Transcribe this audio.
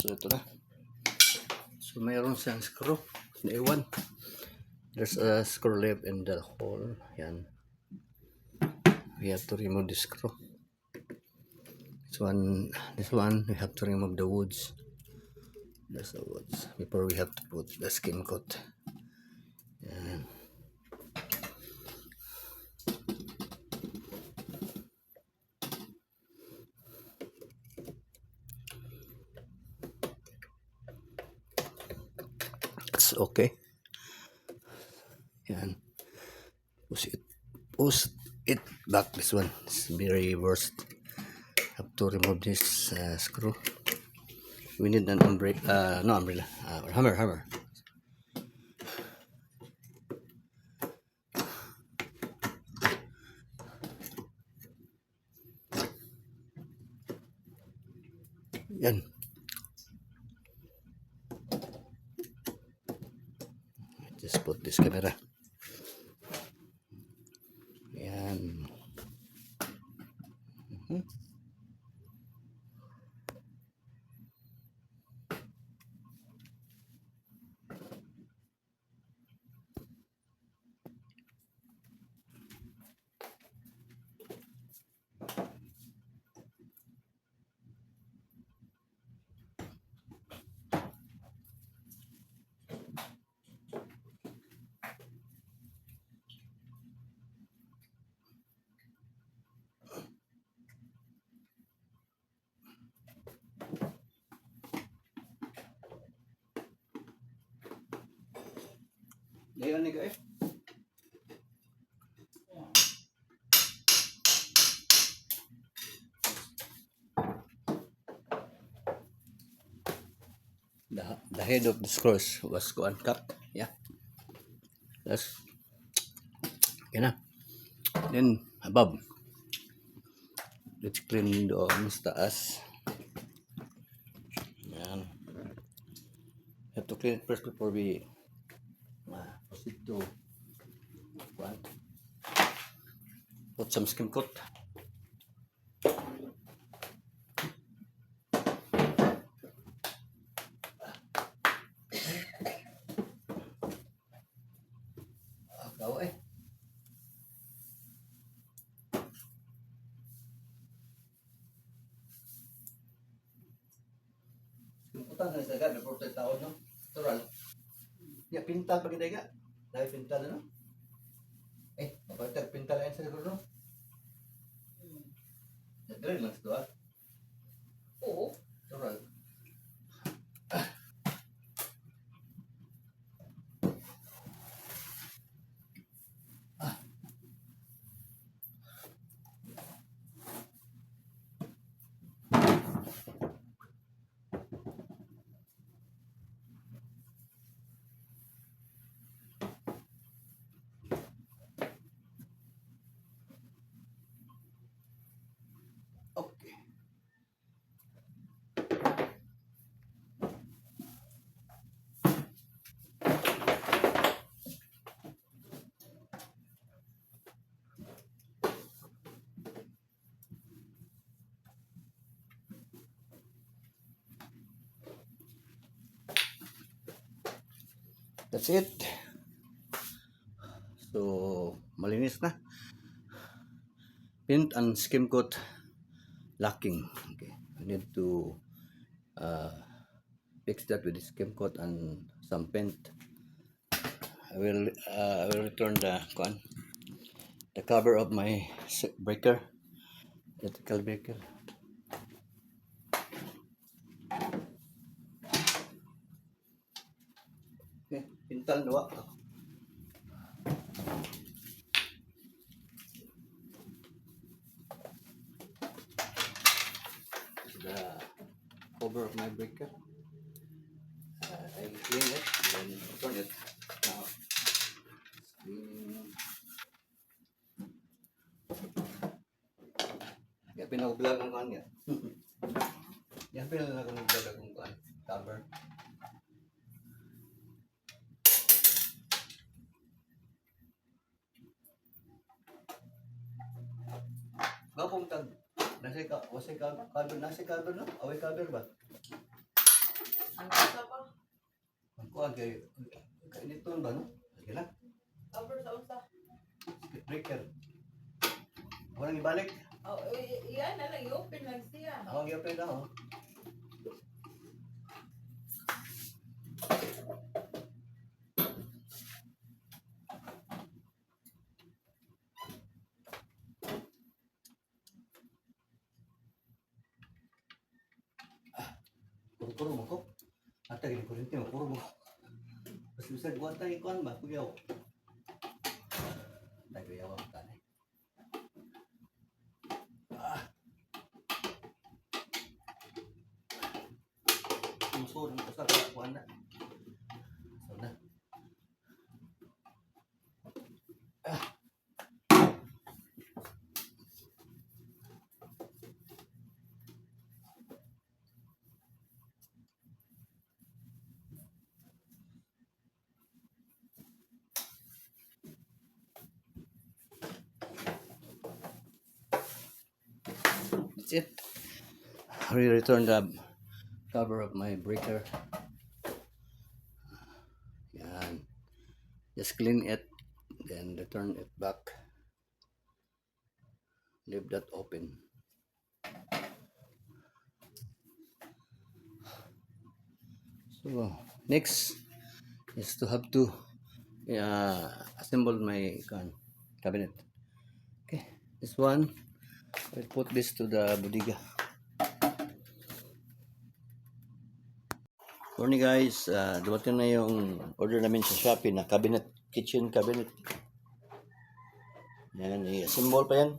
So ito na. So mayroon siyang screw. Naiwan. There's a screw left in the hole. Yan. We have to remove the screw. This one we have to remove the woods. That's the woods. Before we have to put the skim coat. Yan. It's okay. Yan. Push it back. This one is very worst. Have to remove this screw. We need an umbrella. No umbrella. Hammer. Yan. Just put this camera. Yan. Ayan ni guys. The head of the screws was cut. Yeah. That's okay na. Then above. Let's clean doon sa taas. Yan. Have to clean it first before we proceed to put some skim coat. Gawa eh. Simputan na sa daga, may protect tao, no? Natural. Ya, pintal pag daga. Dahil pintal na, no? Mapagtag pintal yan sa siguro, no? Nag-drill lang sa doa. Oo. Natural. Okay. That's it. So, malinis na. Paint and skim coat lacking. Okay. I need to fix that with the skim coat and some paint. I will return the cover of my breaker, electrical breaker. Okay, pintal dua. The cover of my breaker. I clean it, then turn it. Now, ya pinag-vlog ng kanya. Yan pinag-vlog ng cover. Gapong tag. Nasa cover no? Away cover ba? kuha kay kainiton ba no? Sige lang. Cover sa usa. Circuit breaker. Walang ibalik. Oh, iyan na lang, i-open lang siya. Ako gi-open na oh. Puro-puro mo ko. Ata gini kuryente mo, puro mo. Basta bisag buhat tayo ikuan ba, kuyaw. Tayo kuyaw ang tanay. Sungsod ang usap na kuan na. So na. That's it. I return the cover of my breaker. Yan. Just clean it, then return it back. Leave that open. So next is to have to assemble my cabinet. Okay, this one. I'll put this to the bodega. Morning guys, dumating na yung order namin sa Shopee na cabinet, kitchen cabinet. Yan, i-assemble pa yan.